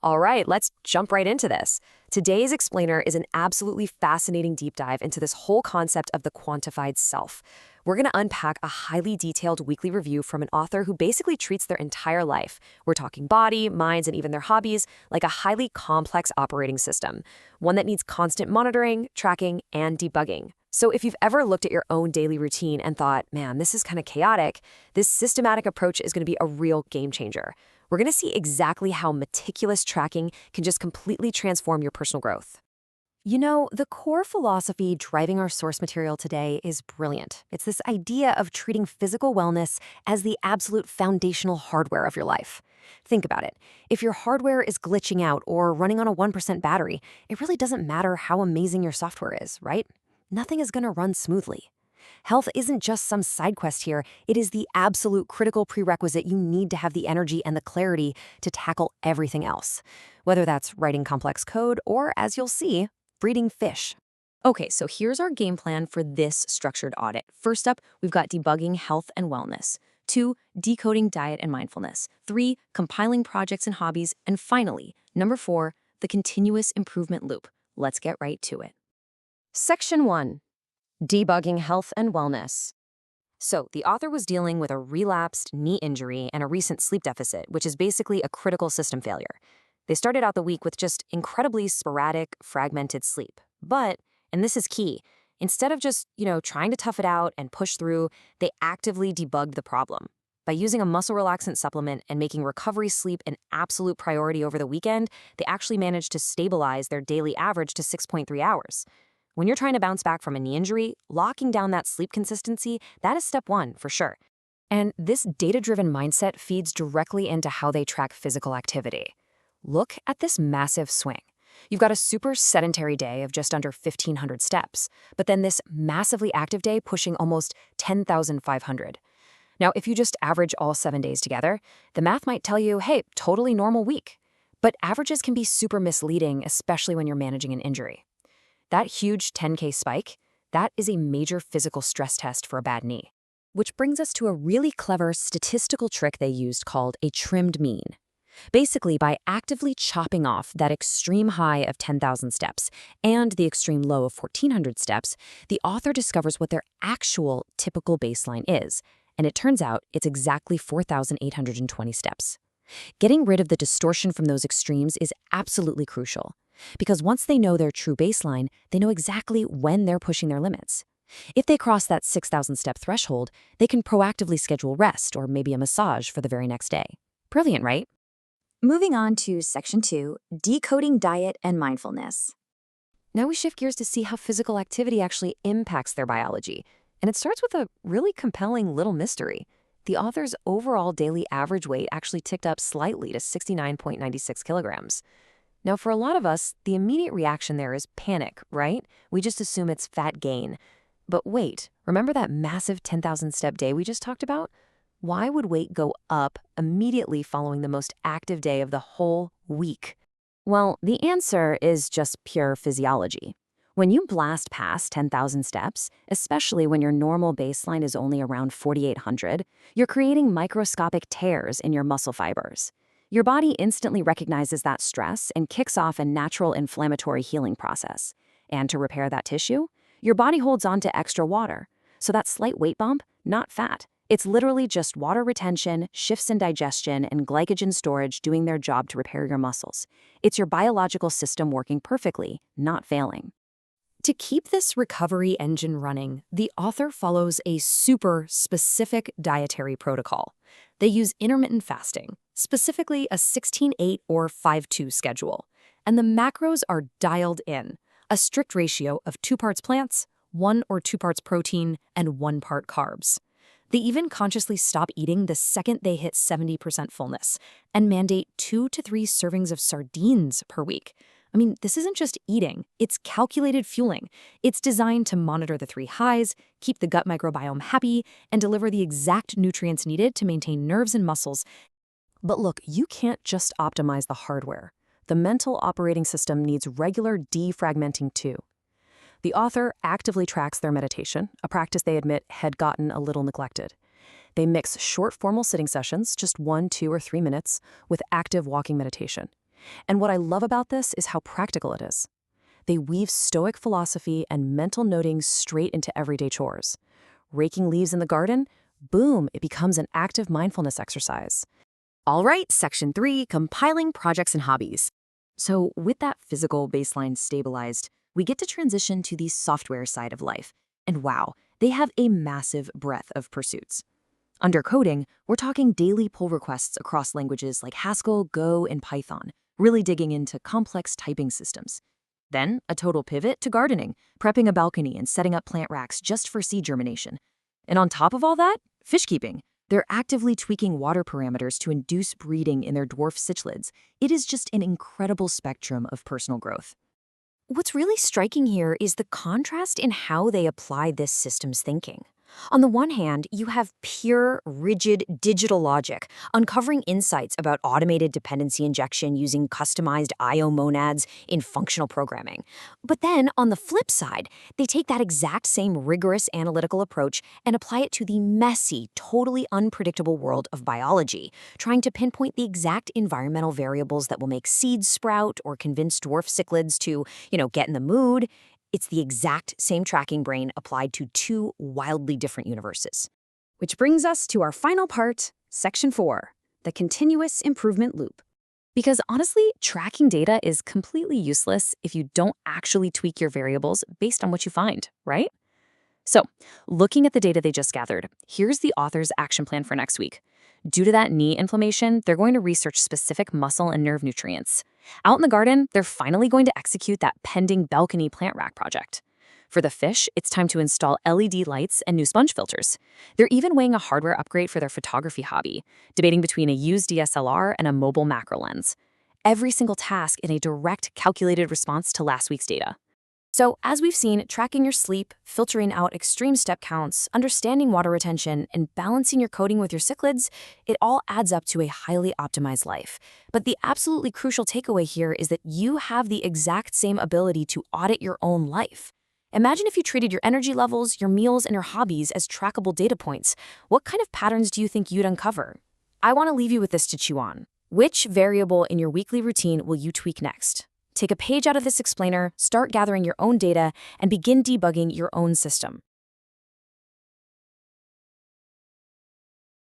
All right, let's jump right into this. Today's explainer is an absolutely fascinating deep dive into this whole concept of the quantified self. We're going to unpack a highly detailed weekly review from an author who basically treats their entire life. We're talking body, minds, and even their hobbies like a highly complex operating system, one that needs constant monitoring, tracking, and debugging. So if you've ever looked at your own daily routine and thought, man, this is kind of chaotic, this systematic approach is going to be a real game changer. We're going to see exactly how meticulous tracking can just completely transform your personal growth. You know, the core philosophy driving our source material today is brilliant. It's this idea of treating physical wellness as the absolute foundational hardware of your life. Think about it. If your hardware is glitching out or running on a 1% battery, it really doesn't matter how amazing your software is, right? Nothing is going to run smoothly. Health isn't just some side quest here, it is the absolute critical prerequisite you need to have the energy and the clarity to tackle everything else, whether that's writing complex code or, as you'll see, breeding fish. Okay, so here's our game plan for this structured audit. First up, we've got debugging health and wellness. 2, decoding diet and mindfulness. 3, compiling projects and hobbies. And finally, number 4, the continuous improvement loop. Let's get right to it. Section 1. Debugging health and wellness. So, the author was dealing with a relapsed knee injury and a recent sleep deficit, which is basically a critical system failure. They started out the week with just incredibly sporadic, fragmented sleep. But, and this is key, instead of just, trying to tough it out and push through, they actively debugged the problem. By using a muscle relaxant supplement and making recovery sleep an absolute priority over the weekend, they actually managed to stabilize their daily average to 6.3 hours. When you're trying to bounce back from a knee injury, locking down that sleep consistency, that is step 1 for sure. And this data-driven mindset feeds directly into how they track physical activity. Look at this massive swing. You've got a super sedentary day of just under 1,500 steps, but then this massively active day pushing almost 10,500. Now, if you just average all 7 days together, the math might tell you, hey, totally normal week. But averages can be super misleading, especially when you're managing an injury. That huge 10K spike, that is a major physical stress test for a bad knee. Which brings us to a really clever statistical trick they used called a trimmed mean. Basically, by actively chopping off that extreme high of 10,000 steps and the extreme low of 1,400 steps, the author discovers what their actual typical baseline is, and it turns out it's exactly 4,820 steps. Getting rid of the distortion from those extremes is absolutely crucial. Because once they know their true baseline, they know exactly when they're pushing their limits. If they cross that 6,000 step threshold, they can proactively schedule rest or maybe a massage for the very next day. Brilliant, right? Moving on to Section 2, decoding diet and mindfulness. Now we shift gears to see how physical activity actually impacts their biology. And it starts with a really compelling little mystery. The author's overall daily average weight actually ticked up slightly to 69.96 kilograms. Now, for a lot of us, the immediate reaction there is panic, right? We just assume it's fat gain. But wait, remember that massive 10,000 step day we just talked about? Why would weight go up immediately following the most active day of the whole week? Well, the answer is just pure physiology. When you blast past 10,000 steps, especially when your normal baseline is only around 4,800, you're creating microscopic tears in your muscle fibers. Your body instantly recognizes that stress and kicks off a natural inflammatory healing process. And to repair that tissue, your body holds on to extra water. So that slight weight bump, not fat. It's literally just water retention, shifts in digestion, and glycogen storage doing their job to repair your muscles. It's your biological system working perfectly, not failing. To keep this recovery engine running, the author follows a super specific dietary protocol. They use intermittent fasting, specifically a 16-8 or 5-2 schedule. And the macros are dialed in, a strict ratio of 2 parts plants, 1 or 2 parts protein, and 1 part carbs. They even consciously stop eating the second they hit 70% fullness and mandate 2 to 3 servings of sardines per week. I mean, this isn't just eating, it's calculated fueling. It's designed to monitor the 3 highs, keep the gut microbiome happy, and deliver the exact nutrients needed to maintain nerves and muscles. But look, you can't just optimize the hardware. The mental operating system needs regular defragmenting too. The author actively tracks their meditation, a practice they admit had gotten a little neglected. They mix short formal sitting sessions, just 1, 2, or 3 minutes, with active walking meditation. And what I love about this is how practical it is. They weave Stoic philosophy and mental noting straight into everyday chores. Raking leaves in the garden? Boom, it becomes an active mindfulness exercise. All right, section 3, compiling projects and hobbies. So with that physical baseline stabilized, we get to transition to the software side of life. And wow, they have a massive breadth of pursuits. Under coding, we're talking daily pull requests across languages like Haskell, Go, and Python, really digging into complex typing systems. Then, a total pivot to gardening, prepping a balcony and setting up plant racks just for seed germination. And on top of all that, fishkeeping. They're actively tweaking water parameters to induce breeding in their dwarf cichlids. It is just an incredible spectrum of personal growth. What's really striking here is the contrast in how they apply this systems thinking. On the one hand, you have pure, rigid digital logic, uncovering insights about automated dependency injection using customized I/O monads in functional programming. But then, on the flip side, they take that exact same rigorous analytical approach and apply it to the messy, totally unpredictable world of biology, trying to pinpoint the exact environmental variables that will make seeds sprout or convince dwarf cichlids to, get in the mood. It's the exact same tracking brain applied to two wildly different universes. Which brings us to our final part, section 4, the continuous improvement loop. Because honestly, tracking data is completely useless if you don't actually tweak your variables based on what you find, right? So, looking at the data they just gathered, here's the author's action plan for next week. Due to that knee inflammation, they're going to research specific muscle and nerve nutrients. Out in the garden, they're finally going to execute that pending balcony plant rack project. For the fish, it's time to install LED lights and new sponge filters. They're even weighing a hardware upgrade for their photography hobby, debating between a used DSLR and a mobile macro lens. Every single task in a direct, calculated response to last week's data. So, as we've seen, tracking your sleep, filtering out extreme step counts, understanding water retention, and balancing your coding with your cichlids, it all adds up to a highly optimized life. But the absolutely crucial takeaway here is that you have the exact same ability to audit your own life. Imagine if you treated your energy levels, your meals, and your hobbies as trackable data points. What kind of patterns do you think you'd uncover? I want to leave you with this to chew on. Which variable in your weekly routine will you tweak next? Take a page out of this explainer, start gathering your own data, and begin debugging your own system.